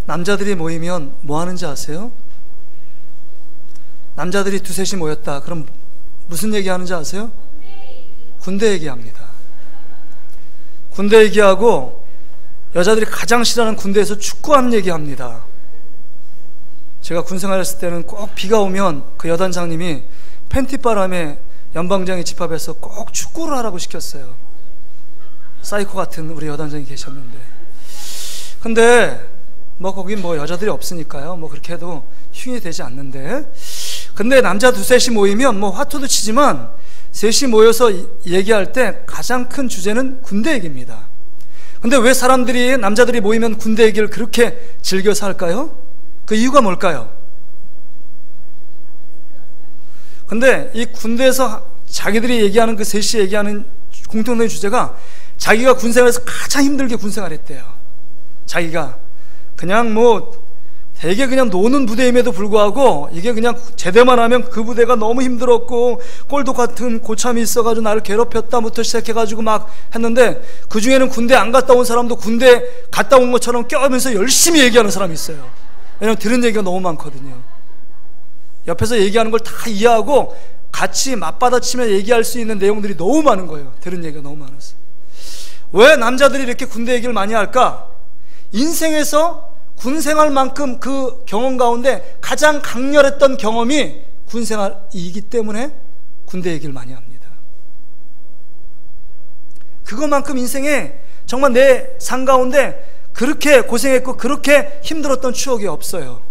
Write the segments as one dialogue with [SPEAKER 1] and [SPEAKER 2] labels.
[SPEAKER 1] 남자들이 모이면 뭐 하는지 아세요? 남자들이 두셋이 모였다. 그럼 무슨 얘기 하는지 아세요? 군대 얘기합니다. 군대 얘기하고 여자들이 가장 싫어하는 군대에서 축구하는 얘기합니다. 제가 군생활했을 때는 꼭 비가 오면 그 여단장님이 팬티바람에 연방장이 집합해서 꼭 축구를 하라고 시켰어요. 사이코 같은 우리 여단장이 계셨는데, 근데 뭐 거긴 뭐 여자들이 없으니까요, 뭐 그렇게 해도 흉이 되지 않는데, 근데 남자 두셋이 모이면 뭐 화투도 치지만 셋이 모여서 얘기할 때 가장 큰 주제는 군대 얘기입니다. 근데 왜 남자들이 모이면 군대 얘기를 그렇게 즐겨서 할까요? 그 이유가 뭘까요? 근데 이 군대에서 자기들이 얘기하는, 그 셋이 얘기하는 공통된 주제가 자기가 군생활에서 가장 힘들게 군생활했대요. 자기가 그냥 뭐 되게 그냥 노는 부대임에도 불구하고 이게 그냥 제대만 하면 그 부대가 너무 힘들었고 꼴도 같은 고참이 있어가지고 나를 괴롭혔다부터 시작해가지고 막 했는데, 그 중에는 군대 안 갔다 온 사람도 군대 갔다 온 것처럼 껴면서 열심히 얘기하는 사람이 있어요. 왜냐면 들은 얘기가 너무 많거든요. 옆에서 얘기하는 걸 다 이해하고 같이 맞받아치며 얘기할 수 있는 내용들이 너무 많은 거예요. 들은 얘기가 너무 많아서. 왜 남자들이 이렇게 군대 얘기를 많이 할까? 인생에서 군생활만큼 그 경험 가운데 가장 강렬했던 경험이 군생활이기 때문에 군대 얘기를 많이 합니다. 그것만큼 인생에 정말 내 삶 가운데 그렇게 고생했고 그렇게 힘들었던 추억이 없어요.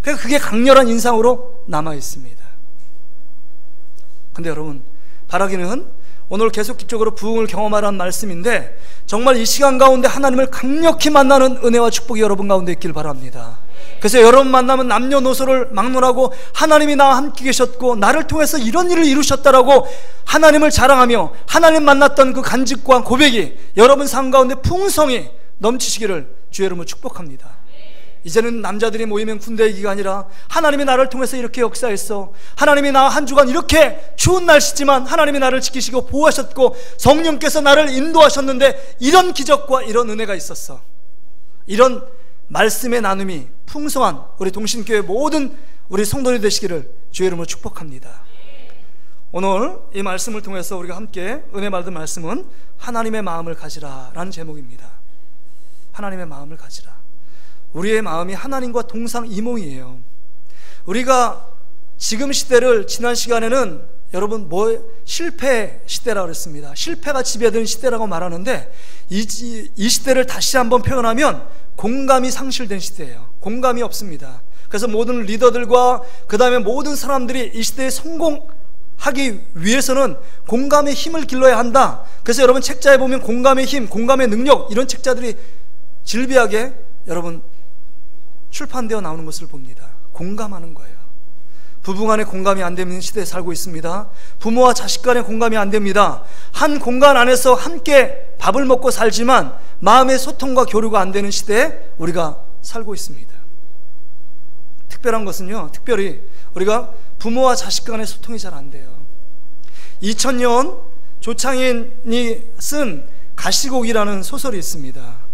[SPEAKER 1] 그러니까 그게 강렬한 인상으로 남아 있습니다. 근데 여러분, 바라기는 오늘 계속적으로 부흥을 경험하라는 말씀인데, 정말 이 시간 가운데 하나님을 강력히 만나는 은혜와 축복이 여러분 가운데 있길 바랍니다. 그래서 여러분 만나면 남녀노소를 막론하고 하나님이 나와 함께 계셨고 나를 통해서 이런 일을 이루셨다라고 하나님을 자랑하며 하나님 만났던 그 간직과 고백이 여러분 삶 가운데 풍성히 넘치시기를 주의 이름으로 축복합니다. 이제는 남자들이 모이면 군대 얘기가 아니라 하나님이 나를 통해서 이렇게 역사했어, 하나님이 나 한 주간 이렇게 추운 날씨지만 하나님이 나를 지키시고 보호하셨고 성령께서 나를 인도하셨는데 이런 기적과 이런 은혜가 있었어, 이런 말씀의 나눔이 풍성한 우리 동신교회 모든 우리 성도들이 되시기를 주의 이름으로 축복합니다. 오늘 이 말씀을 통해서 우리가 함께 은혜 받은 말씀은 하나님의 마음을 가지라 라는 제목입니다. 하나님의 마음을 가지라. 우리의 마음이 하나님과 동상이몽이에요. 우리가 지금 시대를 지난 시간에는 여러분 실패 시대라고 그랬습니다. 실패가 지배되는 시대라고 말하는데 이 시대를 다시 한번 표현하면 공감이 상실된 시대예요. 공감이 없습니다. 그래서 모든 리더들과 그 다음에 모든 사람들이 이 시대에 성공하기 위해서는 공감의 힘을 길러야 한다. 그래서 여러분 책자에 보면 공감의 힘, 공감의 능력 이런 책자들이 질비하게 여러분 출판되어 나오는 것을 봅니다. 공감하는 거예요. 부부 간에 공감이 안 되는 시대에 살고 있습니다. 부모와 자식 간에 공감이 안 됩니다. 한 공간 안에서 함께 밥을 먹고 살지만 마음의 소통과 교류가 안 되는 시대에 우리가 살고 있습니다. 특별한 것은요, 특별히 우리가 부모와 자식 간의 소통이 잘 안 돼요. 2000년 조창인이 쓴 가시곡이라는 소설이 있습니다.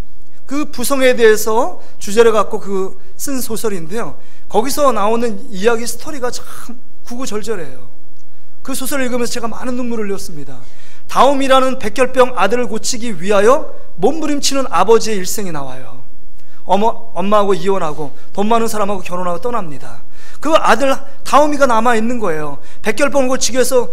[SPEAKER 1] 그 부성에 대해서 주제를 갖고 쓴 소설인데요, 거기서 나오는 이야기 스토리가 참 구구절절해요. 그 소설을 읽으면서 제가 많은 눈물을 흘렸습니다. 다움이라는 백혈병 아들을 고치기 위하여 몸부림치는 아버지의 일생이 나와요. 엄마하고 이혼하고 돈 많은 사람하고 결혼하고 떠납니다. 그 아들 다움이가 남아있는 거예요. 백혈병을 고치기 위해서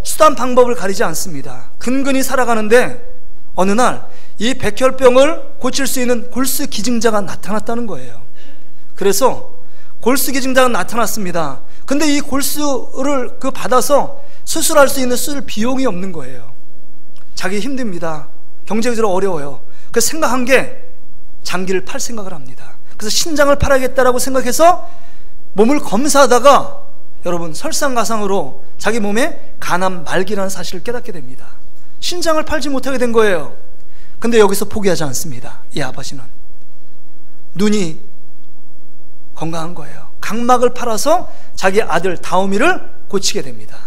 [SPEAKER 1] 수단 방법을 가리지 않습니다. 근근히 살아가는데 어느 날 이 백혈병을 고칠 수 있는 골수 기증자가 나타났다는 거예요. 그래서 골수 기증자가 나타났습니다. 근데 이 골수를 받아서 수술할 수 있는 수술 비용이 없는 거예요. 자기 힘듭니다. 경제적으로 어려워요. 그래서 생각한 게 장기를 팔 생각을 합니다. 그래서 신장을 팔아야겠다라고 생각해서 몸을 검사하다가 여러분 설상가상으로 자기 몸에 간암 말기라는 사실을 깨닫게 됩니다. 신장을 팔지 못하게 된 거예요. 근데 여기서 포기하지 않습니다. 이 아버지는 눈이 건강한 거예요. 각막을 팔아서 자기 아들 다움이를 고치게 됩니다.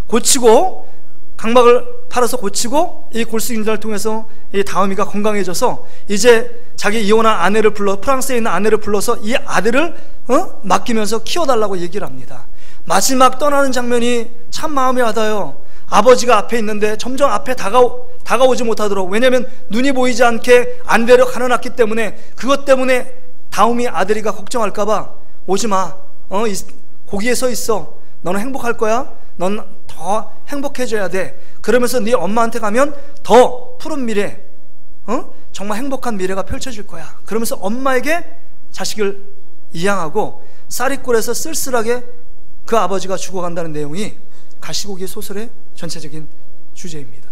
[SPEAKER 1] 고치고 각막을 팔아서 고치고 이 골수인자를 통해서 이 다음이가 건강해져서 이제 자기 이혼한 아내를 프랑스에 있는 아내를 불러서 이 아들을 맡기면서 키워달라고 얘기를 합니다. 마지막 떠나는 장면이 참 마음이 와닿아요. 아버지가 앞에 있는데 점점 앞에 다가오지 못하도록, 왜냐하면 눈이 보이지 않게 안되려 가려놨기 때문에, 그것 때문에 다음이 아들이가 걱정할까봐 오지마, 거기에 서 있어, 너는 행복할 거야, 넌 더 행복해져야 돼, 그러면서 네 엄마한테 가면 더 푸른 미래, 정말 행복한 미래가 펼쳐질 거야, 그러면서 엄마에게 자식을 이양하고 쌀이골에서 쓸쓸하게 그 아버지가 죽어간다는 내용이 가시고기 소설의 전체적인 주제입니다.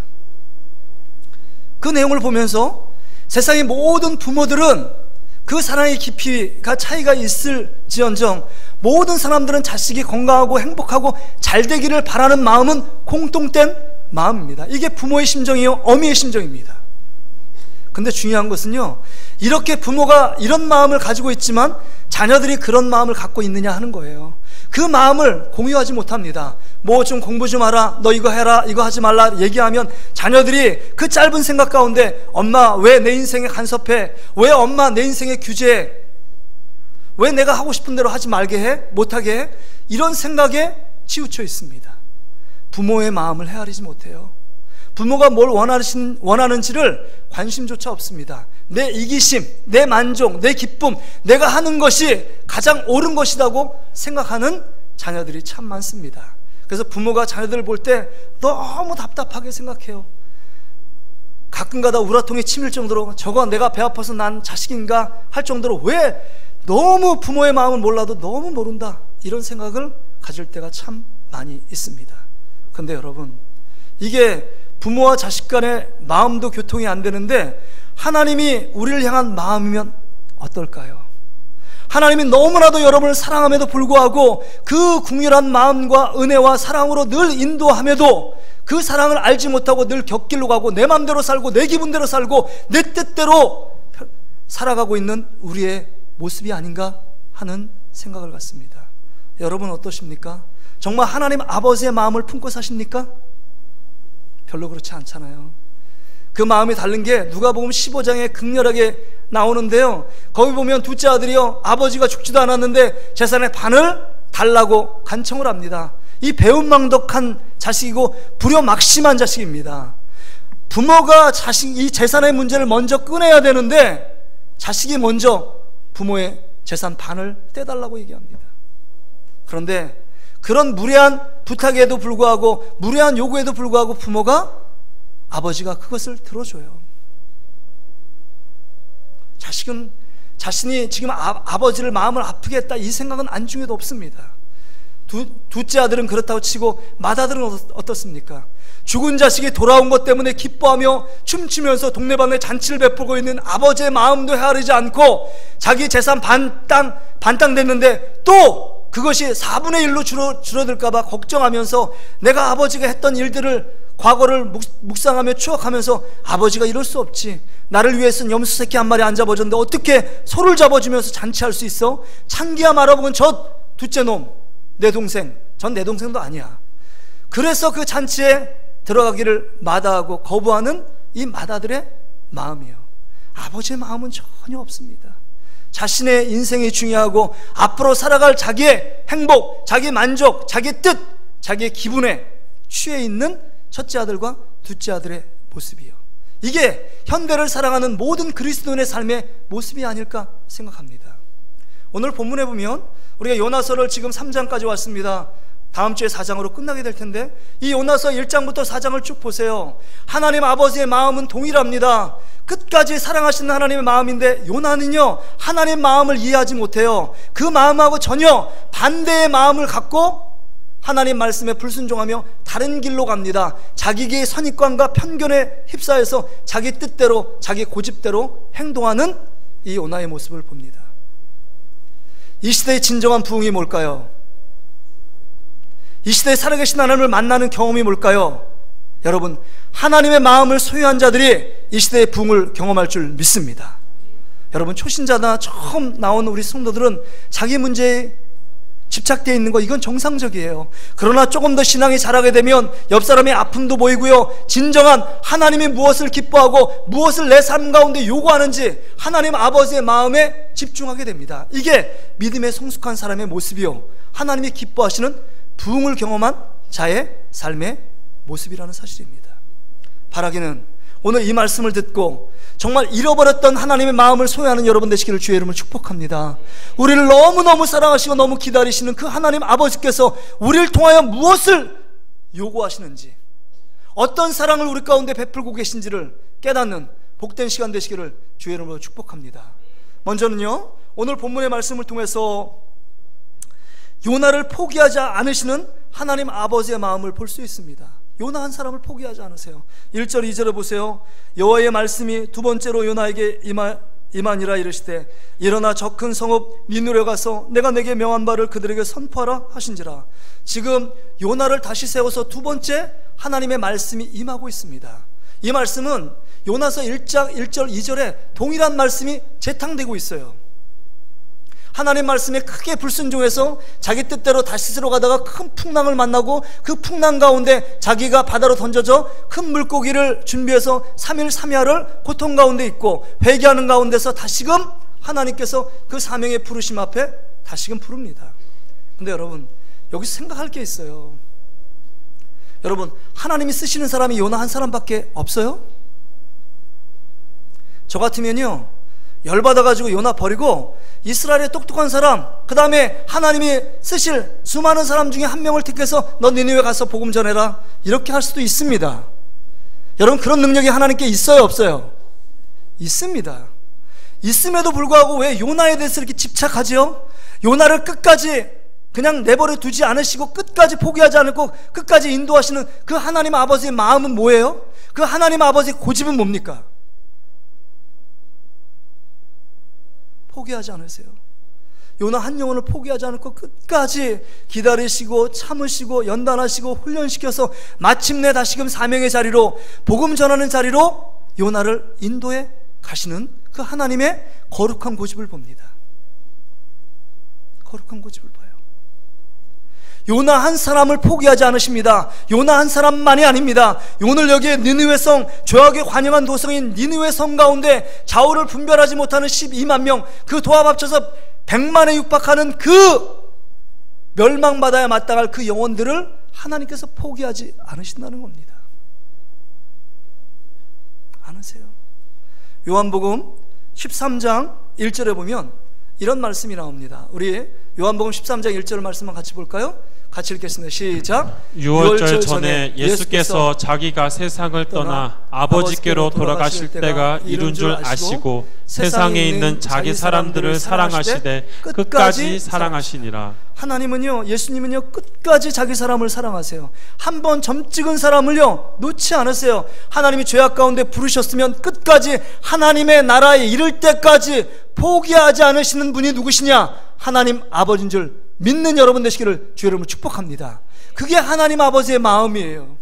[SPEAKER 1] 그 내용을 보면서 세상의 모든 부모들은 그 사랑의 깊이가 차이가 있을지언정 모든 사람들은 자식이 건강하고 행복하고 잘 되기를 바라는 마음은 공통된 마음입니다. 이게 부모의 심정이요, 어미의 심정입니다. 근데 중요한 것은요, 이렇게 부모가 이런 마음을 가지고 있지만 자녀들이 그런 마음을 갖고 있느냐 하는 거예요. 그 마음을 공유하지 못합니다. 뭐 좀 공부 좀 하라, 너 이거 해라, 이거 하지 말라 얘기하면 자녀들이 그 짧은 생각 가운데 엄마 왜 내 인생에 간섭해, 왜 엄마 내 인생에 규제해, 왜 내가 하고 싶은 대로 하지 말게 해, 못하게 해, 이런 생각에 치우쳐 있습니다. 부모의 마음을 헤아리지 못해요. 부모가 뭘 원하는지를 관심조차 없습니다. 내 이기심, 내 만족, 내 기쁨, 내가 하는 것이 가장 옳은 것이라고 생각하는 자녀들이 참 많습니다. 그래서 부모가 자녀들을 볼 때 너무 답답하게 생각해요. 가끔가다 우라통이 치밀 정도로 저거 내가 배 아파서 난 자식인가 할 정도로 왜 너무 부모의 마음을 몰라도 너무 모른다, 이런 생각을 가질 때가 참 많이 있습니다. 근데 여러분, 이게 부모와 자식 간의 마음도 교통이 안 되는데 하나님이 우리를 향한 마음이면 어떨까요? 하나님이 너무나도 여러분을 사랑함에도 불구하고 그 궁휼한 마음과 은혜와 사랑으로 늘 인도함에도 그 사랑을 알지 못하고 늘 곁길로 가고 내 마음대로 살고 내 기분대로 살고 내 뜻대로 살아가고 있는 우리의 모습이 아닌가 하는 생각을 갖습니다. 여러분 어떠십니까? 정말 하나님 아버지의 마음을 품고 사십니까? 별로 그렇지 않잖아요. 그 마음이 다른 게 누가복음 15장에 극렬하게 나오는데요, 거기 보면 둘째 아들이요, 아버지가 죽지도 않았는데 재산의 반을 달라고 간청을 합니다. 이 배은망덕한 자식이고 불효막심한 자식입니다. 부모가 이 재산의 문제를 먼저 꺼내야 되는데 자식이 먼저 부모의 재산 반을 떼달라고 얘기합니다. 그런데 그런 무례한 부탁에도 불구하고, 무례한 요구에도 불구하고 부모가, 아버지가 그것을 들어줘요. 자식은 자신이 지금 아버지를 마음을 아프게 했다, 이 생각은 안중에도 없습니다. 둘째 아들은 그렇다고 치고 맏아들은 어떻습니까? 죽은 자식이 돌아온 것 때문에 기뻐하며 춤추면서 동네방네 잔치를 베풀고 있는 아버지의 마음도 헤아리지 않고 자기 재산 반 땅 됐는데 또 그것이 4분의 1로 줄어들까봐 걱정하면서 내가 아버지가 했던 일들을, 과거를 묵상하며 추억하면서 아버지가 이럴 수 없지, 나를 위해서는 염소 새끼 한 마리 안 잡아줬는데 어떻게 소를 잡아주면서 잔치할 수 있어? 창기야 말아보면 저 둘째 놈, 내 동생, 전 내 동생도 아니야. 그래서 그 잔치에 들어가기를 마다하고 거부하는 이 맏아들의 마음이에요. 아버지의 마음은 전혀 없습니다. 자신의 인생이 중요하고 앞으로 살아갈 자기의 행복, 자기 만족, 자기 뜻, 자기의 기분에 취해 있는 첫째 아들과 둘째 아들의 모습이에요. 이게 현대를 사랑하는 모든 그리스도인의 삶의 모습이 아닐까 생각합니다. 오늘 본문에 보면 우리가 요나서를 지금 3장까지 왔습니다. 다음 주에 4장으로 끝나게 될 텐데 이 요나서 1장부터 4장을 쭉 보세요. 하나님 아버지의 마음은 동일합니다. 끝까지 사랑하시는 하나님의 마음인데 요나는요, 하나님의 마음을 이해하지 못해요. 그 마음하고 전혀 반대의 마음을 갖고 하나님 말씀에 불순종하며 다른 길로 갑니다. 자기의 선입관과 편견에 휩싸여서 자기 뜻대로, 자기 고집대로 행동하는 이 요나의 모습을 봅니다. 이 시대의 진정한 부흥이 뭘까요? 이 시대에 살아계신 하나님을 만나는 경험이 뭘까요? 여러분, 하나님의 마음을 소유한 자들이 이 시대의 부흥을 경험할 줄 믿습니다. 여러분, 초신자나 처음 나온 우리 성도들은 자기 문제에 집착되어 있는 거, 이건 정상적이에요. 그러나 조금 더 신앙이 자라게 되면 옆 사람의 아픔도 보이고요, 진정한 하나님이 무엇을 기뻐하고 무엇을 내 삶 가운데 요구하는지 하나님 아버지의 마음에 집중하게 됩니다. 이게 믿음의 성숙한 사람의 모습이요, 하나님이 기뻐하시는 부흥을 경험한 자의 삶의 모습이라는 사실입니다. 바라기는 오늘 이 말씀을 듣고 정말 잃어버렸던 하나님의 마음을 소유하는 여러분 되시기를 주의 이름으로 축복합니다. 우리를 너무너무 사랑하시고 너무 기다리시는 그 하나님 아버지께서 우리를 통하여 무엇을 요구하시는지, 어떤 사랑을 우리 가운데 베풀고 계신지를 깨닫는 복된 시간 되시기를 주의 이름으로 축복합니다. 먼저는요, 오늘 본문의 말씀을 통해서 요나를 포기하지 않으시는 하나님 아버지의 마음을 볼 수 있습니다. 요나 한 사람을 포기하지 않으세요. 1절 2절에 보세요. 여호와의 말씀이 두 번째로 요나에게 임하니라 이르시되 일어나 저 큰 성읍 니느웨 가서 내가 내게 명한 바를 그들에게 선포하라 하신지라. 지금 요나를 다시 세워서 두 번째 하나님의 말씀이 임하고 있습니다. 이 말씀은 요나서 1장 1절 2절에 동일한 말씀이 재탕되고 있어요. 하나님 말씀에 크게 불순종해서 자기 뜻대로 다시스로 가다가 큰 풍랑을 만나고 그 풍랑 가운데 자기가 바다로 던져져 큰 물고기를 준비해서 3일 3야를 고통 가운데 있고 회개하는 가운데서 다시금 하나님께서 그 사명의 부르심 앞에 다시금 부릅니다. 근데 여러분, 여기서 생각할 게 있어요. 여러분, 하나님이 쓰시는 사람이 요나 한 사람밖에 없어요? 저 같으면요, 열받아가지고 요나 버리고 이스라엘의 똑똑한 사람, 그 다음에 하나님이 쓰실 수많은 사람 중에 한 명을 택해서 너 니느웨 가서 복음 전해라, 이렇게 할 수도 있습니다. 여러분, 그런 능력이 하나님께 있어요 없어요? 있습니다. 있음에도 불구하고 왜 요나에 대해서 이렇게 집착하지요? 요나를 끝까지 그냥 내버려 두지 않으시고 끝까지 포기하지 않고 끝까지 인도하시는 그 하나님 아버지의 마음은 뭐예요? 그 하나님 아버지의 고집은 뭡니까? 포기하지 않으세요. 요나 한 영혼을 포기하지 않고 끝까지 기다리시고 참으시고 연단하시고 훈련시켜서 마침내 다시금 사명의 자리로, 복음 전하는 자리로 요나를 인도해 가시는 그 하나님의 거룩한 고집을 봅니다. 거룩한 고집을 봐요. 요나 한 사람을 포기하지 않으십니다. 요나 한 사람만이 아닙니다. 오늘 여기에 니느웨 성, 죄악에 관영한 도성인 니느웨 성 가운데 좌우를 분별하지 못하는 12만 명, 그 도합 합쳐서 100만에 육박하는 그 멸망받아야 마땅할 그 영혼들을 하나님께서 포기하지 않으신다는 겁니다. 않으세요. 요한복음 13장 1절에 보면 이런 말씀이 나옵니다. 우리 요한복음 13장 1절 말씀만 같이 볼까요? 같이 읽겠습니다. 시작.
[SPEAKER 2] 6월절 전에 예수께서 자기가 세상을 떠나 아버지께로 돌아가실 때가 이룬 줄 아시고 세상에 있는 자기 사람들을 사랑하시되 끝까지 사랑하시니라.
[SPEAKER 1] 하나님은요, 예수님은요, 끝까지 자기 사람을 사랑하세요. 한 번 점 찍은 사람을요 놓지 않으세요. 하나님이 죄악 가운데 부르셨으면 끝까지 하나님의 나라에 이를 때까지 포기하지 않으시는 분이 누구시냐? 하나님 아버지인 줄 믿는 여러분 되시기를 주의 이름으로 축복합니다. 그게 하나님 아버지의 마음이에요.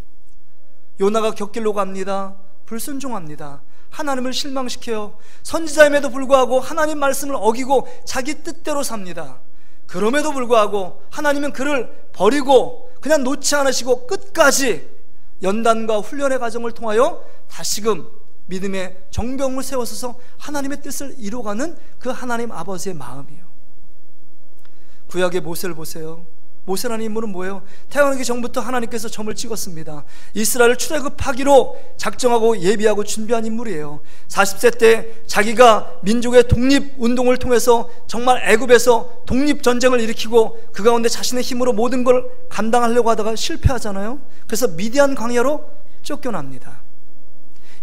[SPEAKER 1] 요나가 곁길로 갑니다. 불순종합니다. 하나님을 실망시켜요. 선지자임에도 불구하고 하나님 말씀을 어기고 자기 뜻대로 삽니다. 그럼에도 불구하고 하나님은 그를 버리고 그냥 놓지 않으시고 끝까지 연단과 훈련의 과정을 통하여 다시금 믿음의 정병을 세워서서 하나님의 뜻을 이루어가는 그 하나님 아버지의 마음이에요. 구약의 모세를 보세요. 모세라는 인물은 뭐예요? 태어나기 전부터 하나님께서 점을 찍었습니다. 이스라엘을 출애굽하기로 작정하고 예비하고 준비한 인물이에요. 40세 때 자기가 민족의 독립운동을 통해서 정말 애굽에서 독립전쟁을 일으키고 그 가운데 자신의 힘으로 모든 걸 감당하려고 하다가 실패하잖아요. 그래서 미디안 광야로 쫓겨납니다.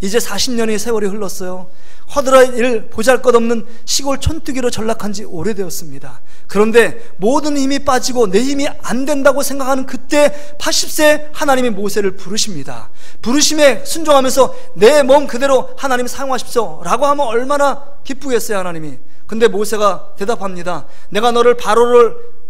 [SPEAKER 1] 이제 40년의 세월이 흘렀어요. 허드라일 보잘것없는 시골 촌뜨기로 전락한 지 오래되었습니다. 그런데 모든 힘이 빠지고 내 힘이 안 된다고 생각하는 그때 80세 하나님이 모세를 부르십니다. 부르심에 순종하면서 내 몸 그대로 하나님 사용하십시오 라고 하면 얼마나 기쁘겠어요, 하나님이. 근데 모세가 대답합니다. 내가 너를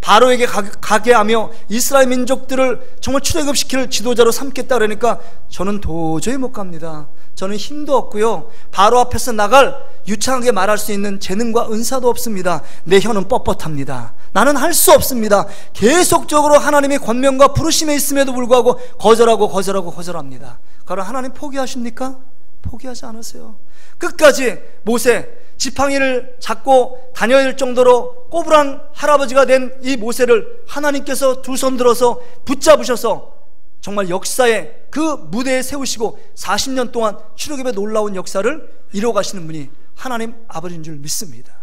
[SPEAKER 1] 바로에게 가게 하며 이스라엘 민족들을 정말 출애굽시킬 지도자로 삼겠다 그러니까 저는 도저히 못 갑니다. 저는 힘도 없고요, 바로 앞에서 나갈 유창하게 말할 수 있는 재능과 은사도 없습니다. 내 혀는 뻣뻣합니다. 나는 할 수 없습니다. 계속적으로 하나님의 권면과 부르심에 있음에도 불구하고 거절합니다. 그러나 하나님 포기하십니까? 포기하지 않으세요. 끝까지 모세, 지팡이를 잡고 다녀야 할 정도로 꼬부랑 할아버지가 된 이 모세를 하나님께서 두 손 들어서 붙잡으셔서 정말 역사의 그 무대에 세우시고 40년 동안 출애굽의 놀라운 역사를 이뤄가시는 분이 하나님 아버지인 줄 믿습니다.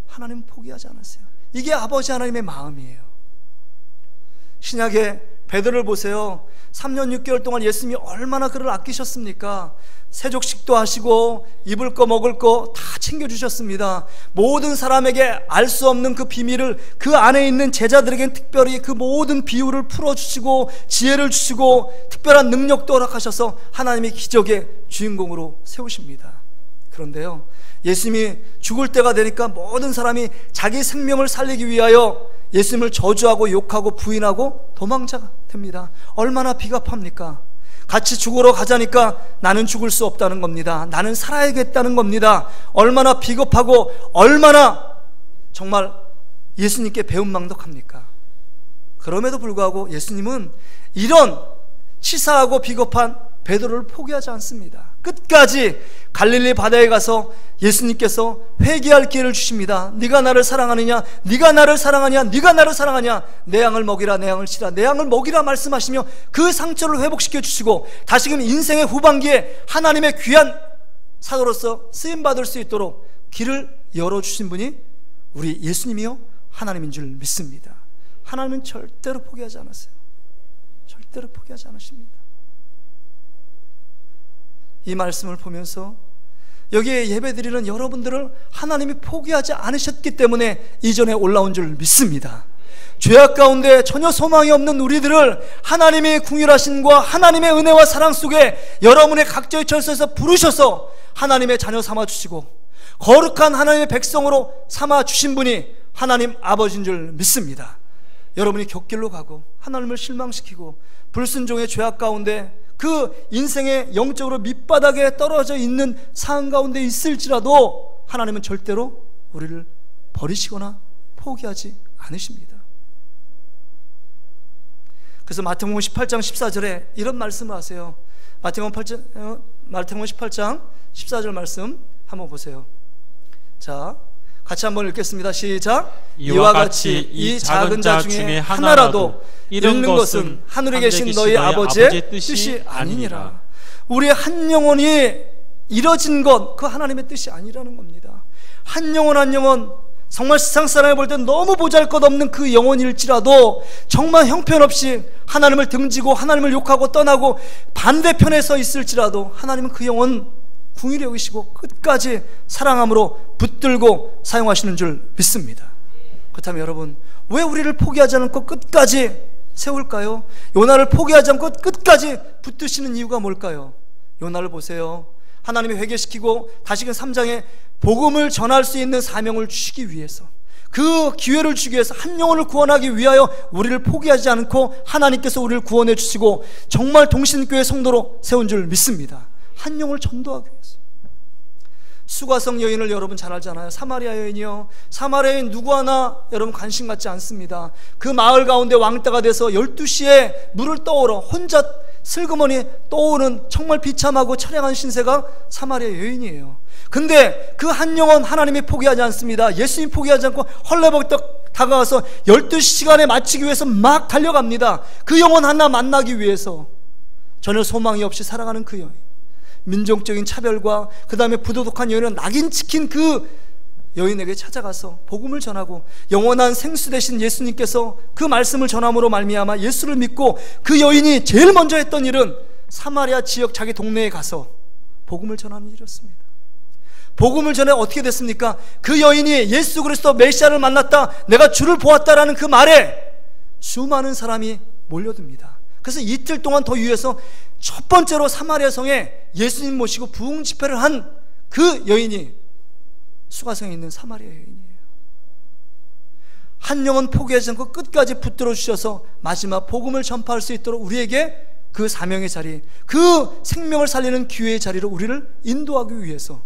[SPEAKER 1] 하나님 포기하지 않으세요. 이게 아버지 하나님의 마음이에요. 신약의 베드로를 보세요. 3년 6개월 동안 예수님이 얼마나 그를 아끼셨습니까? 세족식도 하시고 입을 거 먹을 거 다 챙겨주셨습니다. 모든 사람에게 알 수 없는 그 비밀을 그 안에 있는 제자들에겐 특별히 그 모든 비유를 풀어주시고 지혜를 주시고 특별한 능력도 허락하셔서 하나님이 기적의 주인공으로 세우십니다. 그런데요, 예수님이 죽을 때가 되니까 모든 사람이 자기 생명을 살리기 위하여 예수님을 저주하고 욕하고 부인하고 도망자가 됩니다. 얼마나 비겁합니까? 같이 죽으러 가자니까 나는 죽을 수 없다는 겁니다. 나는 살아야겠다는 겁니다. 얼마나 비겁하고 얼마나 정말 예수님께 배은망덕합니까? 그럼에도 불구하고 예수님은 이런 치사하고 비겁한 베드로를 포기하지 않습니다. 끝까지 갈릴리 바다에 가서 예수님께서 회개할 기회를 주십니다. 네가 나를 사랑하느냐? 네가 나를 사랑하냐? 네가 나를 사랑하냐? 내 양을 먹이라, 내 양을 치라, 내 양을 먹이라 말씀하시며 그 상처를 회복시켜 주시고 다시금 인생의 후반기에 하나님의 귀한 사도로서 쓰임받을 수 있도록 길을 열어주신 분이 우리 예수님이요 하나님인 줄 믿습니다. 하나님은 절대로 포기하지 않았어요. 절대로 포기하지 않으십니다. 이 말씀을 보면서 여기에 예배드리는 여러분들을 하나님이 포기하지 않으셨기 때문에 이전에 올라온 줄 믿습니다. 죄악 가운데 전혀 소망이 없는 우리들을 하나님의 궁휼하심과 하나님의 은혜와 사랑 속에 여러분의 각자의 처소에서 부르셔서 하나님의 자녀 삼아주시고 거룩한 하나님의 백성으로 삼아주신 분이 하나님 아버지인 줄 믿습니다. 여러분이 곁길로 가고 하나님을 실망시키고 불순종의 죄악 가운데 그 인생의 영적으로 밑바닥에 떨어져 있는 상황 가운데 있을지라도 하나님은 절대로 우리를 버리시거나 포기하지 않으십니다. 그래서 마태복음 18장 14절에 이런 말씀을 하세요. 마태복음 18장 14절 말씀 한번 보세요. 자, 같이 한번 읽겠습니다. 시작. 이와 같이 이 작은 자 중에 하나라도 잃는 것은 하늘에 계신 너희 아버지의 뜻이 아니니라. 우리의 한 영혼이 잃어진 것, 그 하나님의 뜻이 아니라는 겁니다. 한 영혼 한 영혼, 정말 세상 사람이 볼 때 너무 보잘것없는 그 영혼일지라도 정말 형편없이 하나님을 등지고 하나님을 욕하고 떠나고 반대편에 서 있을지라도 하나님은 그 영혼 궁일이 여기시고 끝까지 사랑함으로 붙들고 사용하시는 줄 믿습니다. 그렇다면 여러분, 왜 우리를 포기하지 않고 끝까지 세울까요? 요나를 포기하지 않고 끝까지 붙드시는 이유가 뭘까요? 요나를 보세요. 하나님이 회개시키고 다시금 3장에 복음을 전할 수 있는 사명을 주시기 위해서, 그 기회를 주기 위해서 한 영혼을 구원하기 위하여 우리를 포기하지 않고 하나님께서 우리를 구원해 주시고 정말 동신교회 성도로 세운 줄 믿습니다. 한 영혼을 전도하기 위해서. 수가성 여인을 여러분 잘 알잖아요. 사마리아 여인이요, 사마리아 여인 누구 하나 여러분 관심 갖지 않습니다. 그 마을 가운데 왕따가 돼서 12시에 물을 떠오러 혼자 슬그머니 떠오는 정말 비참하고 처량한 신세가 사마리아 여인이에요. 근데 그 한 영혼 하나님이 포기하지 않습니다. 예수님 포기하지 않고 헐레벌떡 다가와서 12시간에 마치기 위해서 막 달려갑니다. 그 영혼 하나 만나기 위해서. 전혀 소망이 없이 살아가는 그 여인, 민족적인 차별과 그 다음에 부도덕한 여인은 낙인 찍힌 그 여인에게 찾아가서 복음을 전하고 영원한 생수 되신 예수님께서 그 말씀을 전함으로 말미암아 예수를 믿고, 그 여인이 제일 먼저 했던 일은 사마리아 지역 자기 동네에 가서 복음을 전하는 일이었습니다. 복음을 전해 어떻게 됐습니까? 그 여인이 예수 그리스도 메시아를 만났다, 내가 주를 보았다라는 그 말에 수많은 사람이 몰려듭니다. 그래서 이틀 동안 더 위해서 첫 번째로 사마리아 성에 예수님 모시고 부흥 집회를 한 그 여인이 수가성에 있는 사마리아 여인이에요. 한 영혼 포기하지 않고 끝까지 붙들어 주셔서 마지막 복음을 전파할 수 있도록 우리에게 그 사명의 자리, 그 생명을 살리는 기회의 자리로 우리를 인도하기 위해서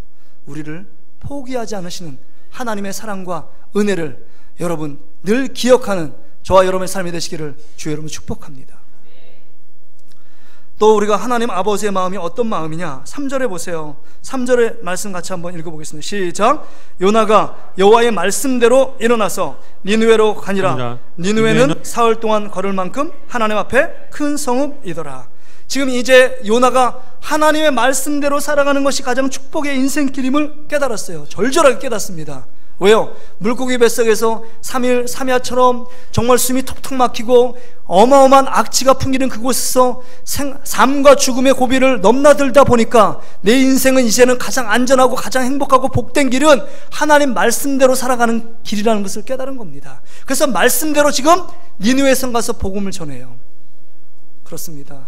[SPEAKER 1] 우리를 포기하지 않으시는 하나님의 사랑과 은혜를 여러분 늘 기억하는 저와 여러분의 삶이 되시기를 주의 이름으로 축복합니다. 또 우리가 하나님 아버지의 마음이 어떤 마음이냐, 3절에 보세요. 3절의 말씀 같이 한번 읽어보겠습니다. 시작. 요나가 여호와의 말씀대로 일어나서 니느웨로 가니라. 니느웨는 사흘 동안 걸을 만큼 하나님 앞에 큰 성읍이더라. 지금 이제 요나가 하나님의 말씀대로 살아가는 것이 가장 축복의 인생길임을 깨달았어요. 절절하게 깨닫습니다. 왜요? 물고기 뱃속에서 3일 3야처럼 정말 숨이 턱턱 막히고 어마어마한 악취가 풍기는 그곳에서 삶과 죽음의 고비를 넘나들다 보니까 내 인생은 이제는 가장 안전하고 가장 행복하고 복된 길은 하나님 말씀대로 살아가는 길이라는 것을 깨달은 겁니다. 그래서 말씀대로 지금 니느웨 성 가서 복음을 전해요. 그렇습니다.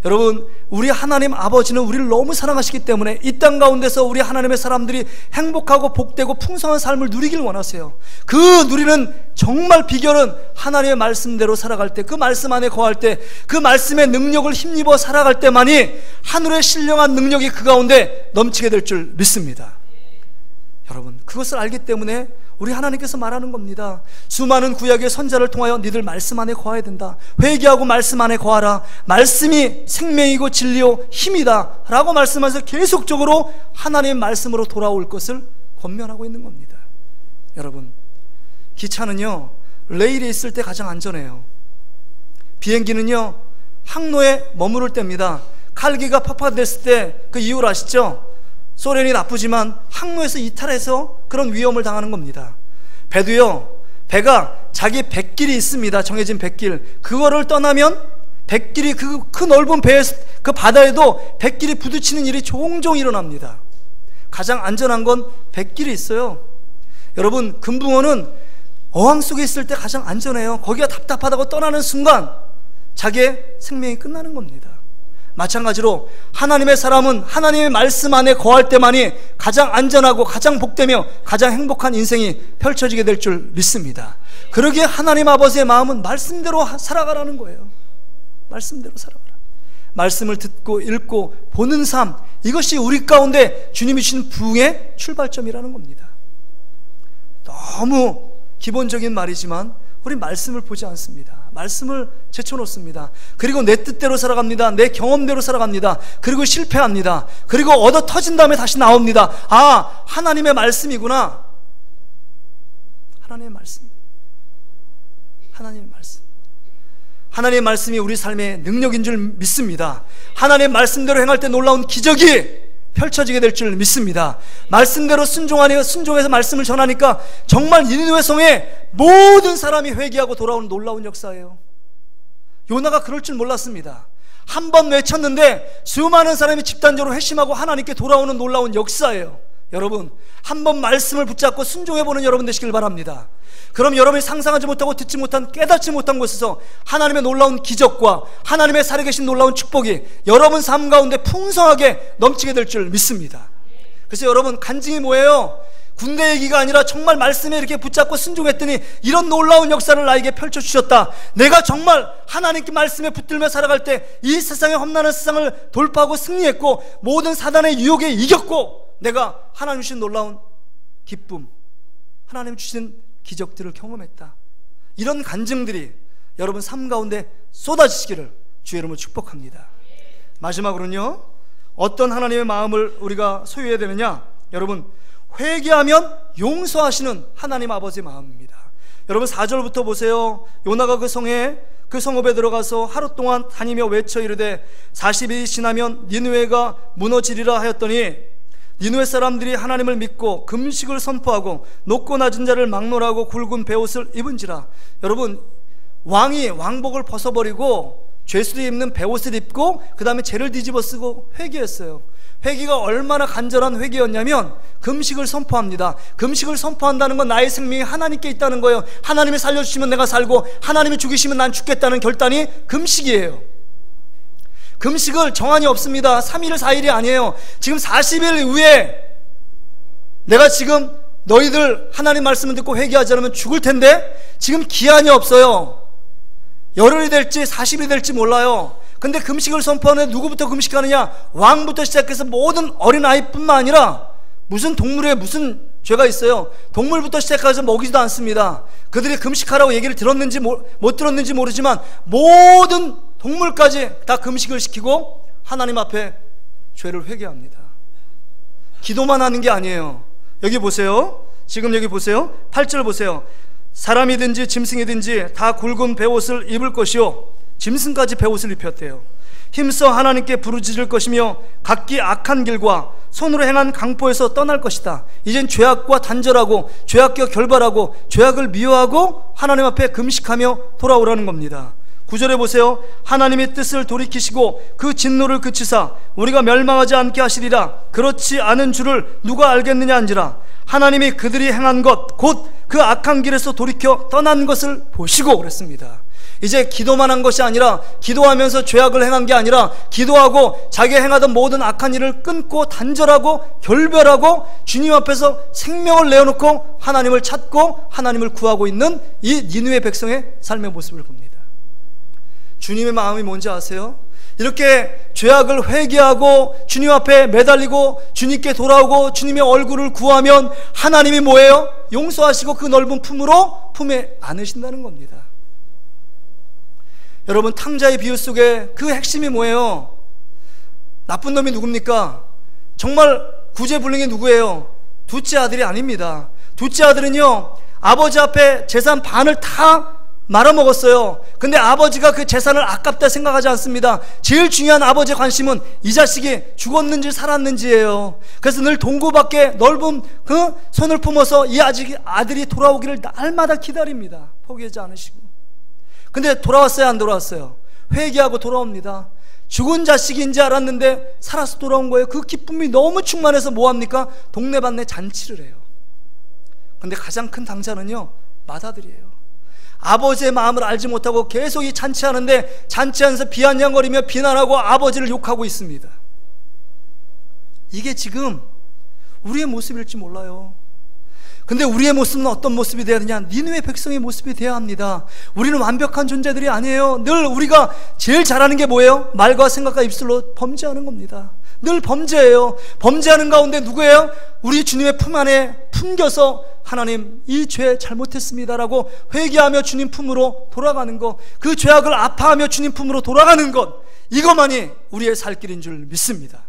[SPEAKER 1] 여러분, 우리 하나님 아버지는 우리를 너무 사랑하시기 때문에 이 땅 가운데서 우리 하나님의 사람들이 행복하고 복되고 풍성한 삶을 누리길 원하세요. 그 누리는 정말 비결은 하나님의 말씀대로 살아갈 때, 그 말씀 안에 거할 때, 그 말씀의 능력을 힘입어 살아갈 때만이 하늘의 신령한 능력이 그 가운데 넘치게 될 줄 믿습니다. 여러분, 그것을 알기 때문에 우리 하나님께서 말하는 겁니다. 수많은 구약의 선자를 통하여 니들 말씀 안에 거해야 된다. 회개하고 말씀 안에 거하라. 말씀이 생명이고 진리요 힘이다 라고 말씀하면서 계속적으로 하나님의 말씀으로 돌아올 것을 권면하고 있는 겁니다. 여러분, 기차는요 레일에 있을 때 가장 안전해요. 비행기는요 항로에 머무를 때입니다. 칼기가 폭파됐을 때 그 이유를 아시죠? 소련이 나쁘지만 항로에서 이탈해서 그런 위험을 당하는 겁니다. 배도요, 배가 자기 백길이 있습니다. 정해진 백길. 그거를 떠나면 백길이 그 넓은 배에서 그 바다에도 백길이 부딪히는 일이 종종 일어납니다. 가장 안전한 건 백길이 있어요. 여러분, 금붕어는 어항 속에 있을 때 가장 안전해요. 거기가 답답하다고 떠나는 순간 자기의 생명이 끝나는 겁니다. 마찬가지로 하나님의 사람은 하나님의 말씀 안에 거할 때만이 가장 안전하고 가장 복되며 가장 행복한 인생이 펼쳐지게 될 줄 믿습니다. 그러기에 하나님 아버지의 마음은 말씀대로 살아가라는 거예요. 말씀대로 살아가라. 말씀을 듣고 읽고 보는 삶, 이것이 우리 가운데 주님이 주신 부흥의 출발점이라는 겁니다. 너무 기본적인 말이지만 우리 말씀을 보지 않습니다. 말씀을 제쳐놓습니다. 그리고 내 뜻대로 살아갑니다. 내 경험대로 살아갑니다. 그리고 실패합니다. 그리고 얻어 터진 다음에 다시 나옵니다. 아, 하나님의 말씀이구나. 하나님의 말씀. 하나님의 말씀. 하나님의 말씀이 우리 삶의 능력인 줄 믿습니다. 하나님의 말씀대로 행할 때 놀라운 기적이 펼쳐지게 될 줄 믿습니다. 말씀대로 순종해서 말씀을 전하니까 정말 니느웨 성에 모든 사람이 회개하고 돌아오는 놀라운 역사예요. 요나가 그럴 줄 몰랐습니다. 한 번 외쳤는데 수많은 사람이 집단적으로 회심하고 하나님께 돌아오는 놀라운 역사예요. 여러분, 한 번 말씀을 붙잡고 순종해보는 여러분 되시길 바랍니다. 그럼 여러분이 상상하지 못하고 듣지 못한, 깨닫지 못한 곳에서 하나님의 놀라운 기적과 하나님의 살아계신 놀라운 축복이 여러분 삶 가운데 풍성하게 넘치게 될 줄 믿습니다. 그래서 여러분, 간증이 뭐예요? 군대 얘기가 아니라 정말 말씀에 이렇게 붙잡고 순종했더니 이런 놀라운 역사를 나에게 펼쳐주셨다. 내가 정말 하나님께 말씀에 붙들며 살아갈 때 이 세상의 험난한 세상을 돌파하고 승리했고 모든 사단의 유혹에 이겼고 내가 하나님 주신 놀라운 기쁨, 하나님 주신 기적들을 경험했다. 이런 간증들이 여러분 삶 가운데 쏟아지시기를 주의 이름으로 축복합니다. 마지막으로는요, 어떤 하나님의 마음을 우리가 소유해야 되느냐? 여러분, 회개하면 용서하시는 하나님 아버지의 마음입니다. 여러분 4절부터 보세요. 요나가 그 성읍에 들어가서 하루 동안 다니며 외쳐 이르되 40일이 지나면 니느웨가 무너지리라 하였더니 니느웨 사람들이 하나님을 믿고 금식을 선포하고 높고 낮은 자를 막론하고 굵은 베옷을 입은지라. 여러분, 왕이 왕복을 벗어버리고 죄수도 입는 베옷을 입고 그 다음에 죄를 뒤집어 쓰고 회개했어요. 회개가 얼마나 간절한 회개였냐면 금식을 선포합니다. 금식을 선포한다는 건 나의 생명이 하나님께 있다는 거예요. 하나님이 살려주시면 내가 살고 하나님이 죽이시면 난 죽겠다는 결단이 금식이에요. 금식을 정한이 없습니다. 3일 4일이 아니에요. 지금 40일 후에 내가 지금 너희들 하나님 말씀을 듣고 회개하지 않으면 죽을 텐데 지금 기한이 없어요. 열흘이 될지 40일이 될지 몰라요. 근데 금식을 선포하는데 누구부터 금식하느냐? 왕부터 시작해서 모든 어린아이뿐만 아니라 무슨 동물의 무슨 죄가 있어요. 동물부터 시작해서 먹이지도 않습니다. 그들이 금식하라고 얘기를 들었는지 못 들었는지 모르지만 모든 동물까지 다 금식을 시키고 하나님 앞에 죄를 회개합니다. 기도만 하는 게 아니에요. 여기 보세요. 지금 여기 보세요. 8절 보세요. 사람이든지 짐승이든지 다 굵은 베옷을 입을 것이요, 짐승까지 베옷을 입혔대요. 힘써 하나님께 부르짖을 것이며 각기 악한 길과 손으로 행한 강포에서 떠날 것이다. 이젠 죄악과 단절하고 죄악과 결발하고 죄악을 미워하고 하나님 앞에 금식하며 돌아오라는 겁니다. 9절에 보세요. 하나님의 뜻을 돌이키시고 그 진노를 그치사 우리가 멸망하지 않게 하시리라. 그렇지 않은 줄을 누가 알겠느냐 한지라. 하나님이 그들이 행한 것 곧 그 악한 길에서 돌이켜 떠난 것을 보시고 그랬습니다. 이제 기도만 한 것이 아니라, 기도하면서 죄악을 행한 게 아니라, 기도하고 자기가 행하던 모든 악한 일을 끊고 단절하고 결별하고 주님 앞에서 생명을 내어놓고 하나님을 찾고 하나님을 구하고 있는 이 니느웨 백성의 삶의 모습을 봅니다. 주님의 마음이 뭔지 아세요? 이렇게 죄악을 회개하고 주님 앞에 매달리고 주님께 돌아오고 주님의 얼굴을 구하면 하나님이 뭐예요? 용서하시고 그 넓은 품으로 품에 안으신다는 겁니다. 여러분, 탕자의 비유 속에 그 핵심이 뭐예요? 나쁜 놈이 누굽니까? 정말 구제불능이 누구예요? 둘째 아들이 아닙니다. 둘째 아들은요, 아버지 앞에 재산 반을 다 말아먹었어요. 근데 아버지가 그 재산을 아깝다 생각하지 않습니다. 제일 중요한 아버지의 관심은 이 자식이 죽었는지 살았는지예요. 그래서 늘 동구 밖에 넓은 그 손을 품어서 이 아들이 돌아오기를 날마다 기다립니다. 포기하지 않으시고. 근데 돌아왔어요, 안 돌아왔어요? 회개하고 돌아옵니다. 죽은 자식인지 알았는데 살아서 돌아온 거예요. 그 기쁨이 너무 충만해서 뭐합니까? 동네방네 잔치를 해요. 근데 가장 큰 당자는요, 맏아들이에요. 아버지의 마음을 알지 못하고 계속 이 잔치하는데, 잔치하면서 비아냥거리며 비난하고 아버지를 욕하고 있습니다. 이게 지금 우리의 모습일지 몰라요. 근데 우리의 모습은 어떤 모습이 되어야 되냐? 니느웨 백성의 모습이 되어야 합니다. 우리는 완벽한 존재들이 아니에요. 늘 우리가 제일 잘하는 게 뭐예요? 말과 생각과 입술로 범죄하는 겁니다. 늘 범죄예요. 범죄하는 가운데 누구예요? 우리 주님의 품 안에 품겨서 하나님, 이 죄 잘못했습니다라고 회개하며 주님 품으로 돌아가는 것, 그 죄악을 아파하며 주님 품으로 돌아가는 것, 이것만이 우리의 살 길인 줄 믿습니다.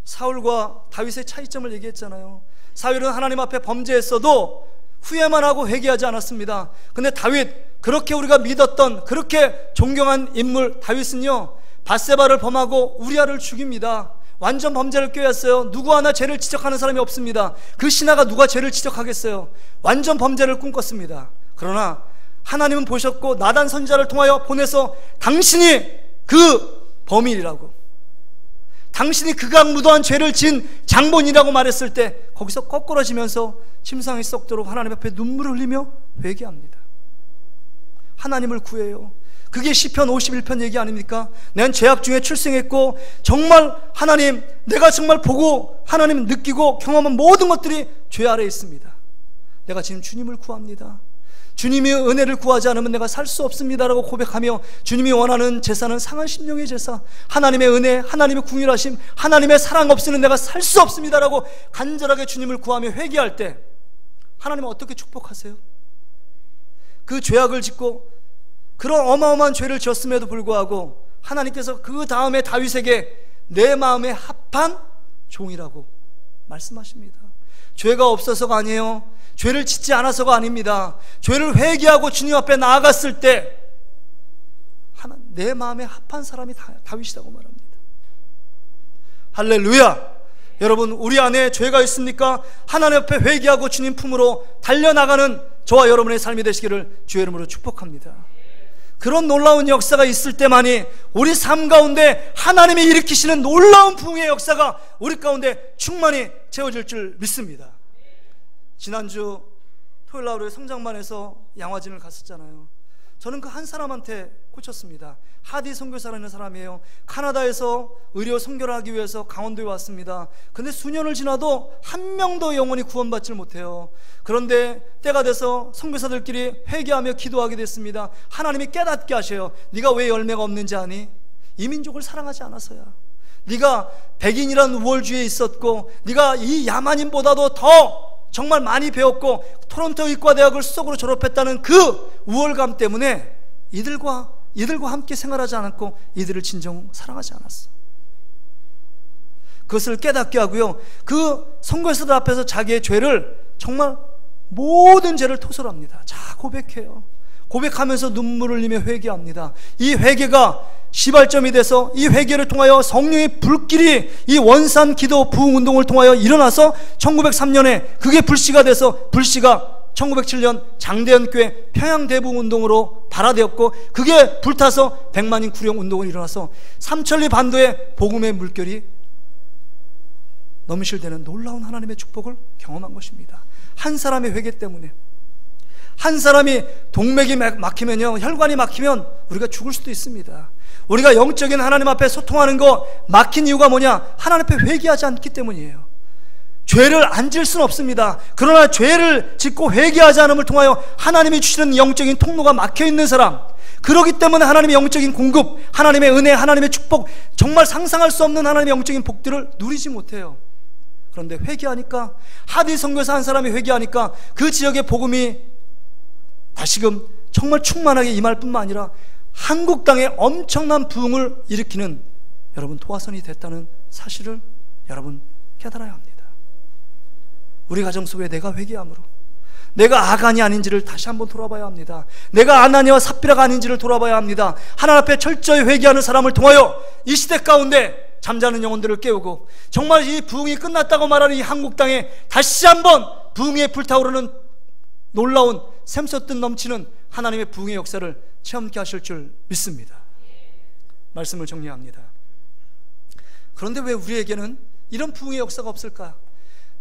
[SPEAKER 1] 사울과 다윗의 차이점을 얘기했잖아요. 사울은 하나님 앞에 범죄했어도 후회만 하고 회개하지 않았습니다. 근데 다윗, 그렇게 우리가 믿었던, 그렇게 존경한 인물 다윗은요, 밧세바를 범하고 우리아를 죽입니다. 완전 범죄를 꾀했어요. 누구 하나 죄를 지적하는 사람이 없습니다. 그 신하가 누가 죄를 지적하겠어요? 완전 범죄를 꿈꿨습니다. 그러나 하나님은 보셨고 나단 선지자를 통하여 보내서 당신이 그 범인이라고, 당신이 극악무도한 죄를 지은 장본이라고 말했을 때 거기서 거꾸러지면서 침상이 썩도록 하나님 앞에 눈물을 흘리며 회개합니다. 하나님을 구해요. 그게 시편 51편 얘기 아닙니까? 난 죄악 중에 출생했고 정말 하나님, 내가 정말 보고 하나님 느끼고 경험한 모든 것들이 죄 아래에 있습니다. 내가 지금 주님을 구합니다. 주님의 은혜를 구하지 않으면 내가 살 수 없습니다라고 고백하며, 주님이 원하는 제사는 상한 심령의 제사, 하나님의 은혜, 하나님의 궁휼하심, 하나님의 사랑 없이는 내가 살 수 없습니다라고 간절하게 주님을 구하며 회개할 때 하나님은 어떻게 축복하세요? 그 죄악을 짓고 그런 어마어마한 죄를 지었음에도 불구하고 하나님께서 그 다음에 다윗에게 내 마음에 합한 종이라고 말씀하십니다. 죄가 없어서가 아니에요. 죄를 짓지 않아서가 아닙니다. 죄를 회개하고 주님 앞에 나아갔을 때 내 마음에 합한 사람이 다윗이라고 말합니다. 할렐루야. 여러분, 우리 안에 죄가 있습니까? 하나님 앞에 회개하고 주님 품으로 달려나가는 저와 여러분의 삶이 되시기를 주의 이름으로 축복합니다. 그런 놀라운 역사가 있을 때만이 우리 삶 가운데 하나님이 일으키시는 놀라운 부흥의 역사가 우리 가운데 충만히 채워질 줄 믿습니다. 지난주 토요일 날 우리 성장반에서 양화진을 갔었잖아요. 저는 그 한 사람한테 꽂혔습니다. 하디 선교사라는 사람이에요. 카나다에서 의료 선교를 하기 위해서 강원도에 왔습니다. 근데 수년을 지나도 한 명도 영혼이 구원받지 못해요. 그런데 때가 돼서 선교사들끼리 회개하며 기도하게 됐습니다. 하나님이 깨닫게 하셔요. 네가 왜 열매가 없는지 아니? 이 민족을 사랑하지 않아서야. 네가 백인이란 우월주의에 있었고 네가 이 야만인보다도 더 정말 많이 배웠고 토론토 의과대학을 수석으로 졸업했다는 그 우월감 때문에 이들과 함께 생활하지 않았고 이들을 진정 사랑하지 않았어. 그것을 깨닫게 하고요, 그 선교사들 앞에서 자기의 죄를, 정말 모든 죄를 토설합니다. 자, 고백해요. 고백하면서 눈물을 흘리며 회개합니다. 이 회개가 시발점이 돼서 이 회개를 통하여 성령의 불길이 이 원산 기도 부흥 운동을 통하여 일어나서 1903년에 그게 불씨가 돼서, 불씨가 1907년 장대현교회 평양대부흥 운동으로 발화되었고, 그게 불타서 100만인 구령 운동이 일어나서 삼천리 반도에 복음의 물결이 넘실대는 놀라운 하나님의 축복을 경험한 것입니다. 한 사람의 회개 때문에. 한 사람이 동맥이 막히면요, 혈관이 막히면 우리가 죽을 수도 있습니다. 우리가 영적인 하나님 앞에 소통하는 거 막힌 이유가 뭐냐? 하나님 앞에 회개하지 않기 때문이에요. 죄를 안 질 수는 없습니다. 그러나 죄를 짓고 회개하지 않음을 통하여 하나님이 주시는 영적인 통로가 막혀있는 사람, 그렇기 때문에 하나님의 영적인 공급, 하나님의 은혜, 하나님의 축복, 정말 상상할 수 없는 하나님의 영적인 복들을 누리지 못해요. 그런데 회개하니까, 하디 선교사 한 사람이 회개하니까 그 지역의 복음이 다시금 정말 충만하게 임할 뿐만 아니라 한국 땅에 엄청난 부흥을 일으키는 여러분 도화선이 됐다는 사실을 여러분 깨달아야 합니다. 우리 가정 속에 내가 회개함으로, 내가 아간이 아닌지를 다시 한번 돌아봐야 합니다. 내가 아나니와 삽비라가 아닌지를 돌아봐야 합니다. 하나님 앞에 철저히 회개하는 사람을 통하여 이 시대 가운데 잠자는 영혼들을 깨우고, 정말 이 부흥이 끝났다고 말하는 이 한국 땅에 다시 한번 부흥에 불타오르는 놀라운 샘솟듯 넘치는 하나님의 부흥의 역사를 체험케 하실 줄 믿습니다. 말씀을 정리합니다. 그런데 왜 우리에게는 이런 부흥의 역사가 없을까?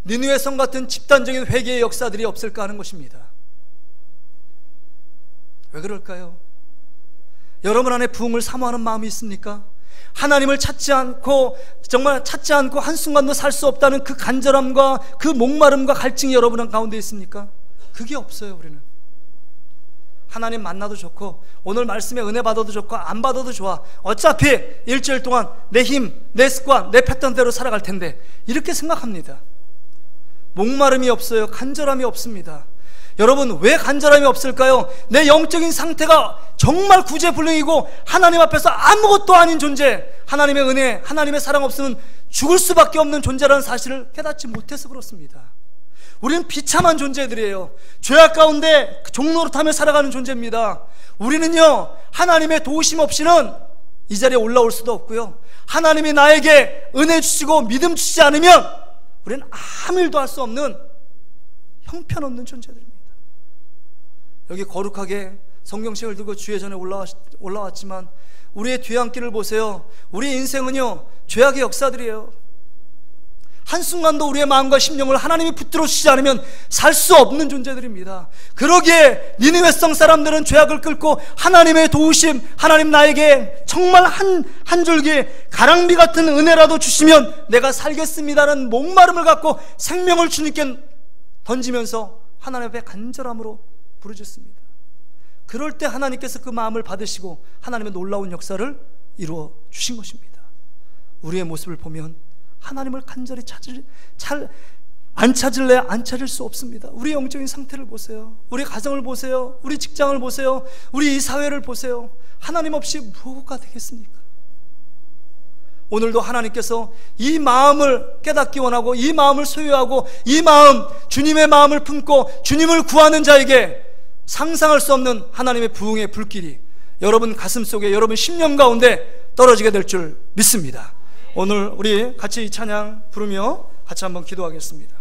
[SPEAKER 1] 니느웨 성 같은 집단적인 회개의 역사들이 없을까 하는 것입니다. 왜 그럴까요? 여러분 안에 부흥을 사모하는 마음이 있습니까? 하나님을 찾지 않고, 정말 찾지 않고 한순간도 살 수 없다는 그 간절함과 그 목마름과 갈증이 여러분 가운데 있습니까? 그게 없어요. 우리는 하나님 만나도 좋고, 오늘 말씀에 은혜 받아도 좋고, 안 받아도 좋아, 어차피 일주일 동안 내 힘, 내 습관, 내 패턴대로 살아갈 텐데, 이렇게 생각합니다. 목마름이 없어요. 간절함이 없습니다. 여러분, 왜 간절함이 없을까요? 내 영적인 상태가 정말 구제불능이고 하나님 앞에서 아무것도 아닌 존재, 하나님의 은혜, 하나님의 사랑 없으면 죽을 수밖에 없는 존재라는 사실을 깨닫지 못해서 그렇습니다. 우리는 비참한 존재들이에요. 죄악 가운데 종노릇하며 살아가는 존재입니다. 우리는요, 하나님의 도우심 없이는 이 자리에 올라올 수도 없고요, 하나님이 나에게 은혜 주시고 믿음 주시지 않으면 우리는 아무 일도 할 수 없는 형편없는 존재들입니다. 여기 거룩하게 성경책을 들고 주의 전에 올라왔지만 우리의 뒤안길을 보세요. 우리의 인생은요, 죄악의 역사들이에요. 한순간도 우리의 마음과 심령을 하나님이 붙들어 주시지 않으면 살 수 없는 존재들입니다. 그러기에 니느웨 성 사람들은 죄악을 끓고 하나님의 도우심, 하나님 나에게 정말 한 줄기 가랑비 같은 은혜라도 주시면 내가 살겠습니다라는 목마름을 갖고 생명을 주님께 던지면서 하나님 앞에 간절함으로 부르짖습니다. 그럴 때 하나님께서 그 마음을 받으시고 하나님의 놀라운 역사를 이루어 주신 것입니다. 우리의 모습을 보면 하나님을 간절히 안 찾을래? 안 찾을 수 없습니다. 우리 영적인 상태를 보세요. 우리 가정을 보세요. 우리 직장을 보세요. 우리 이 사회를 보세요. 하나님 없이 뭐가 되겠습니까? 오늘도 하나님께서 이 마음을 깨닫기 원하고, 이 마음을 소유하고, 이 마음, 주님의 마음을 품고 주님을 구하는 자에게 상상할 수 없는 하나님의 부흥의 불길이 여러분 가슴 속에, 여러분 심령 가운데 떨어지게 될 줄 믿습니다. 오늘 우리 같이 이 찬양 부르며 같이 한번 기도하겠습니다.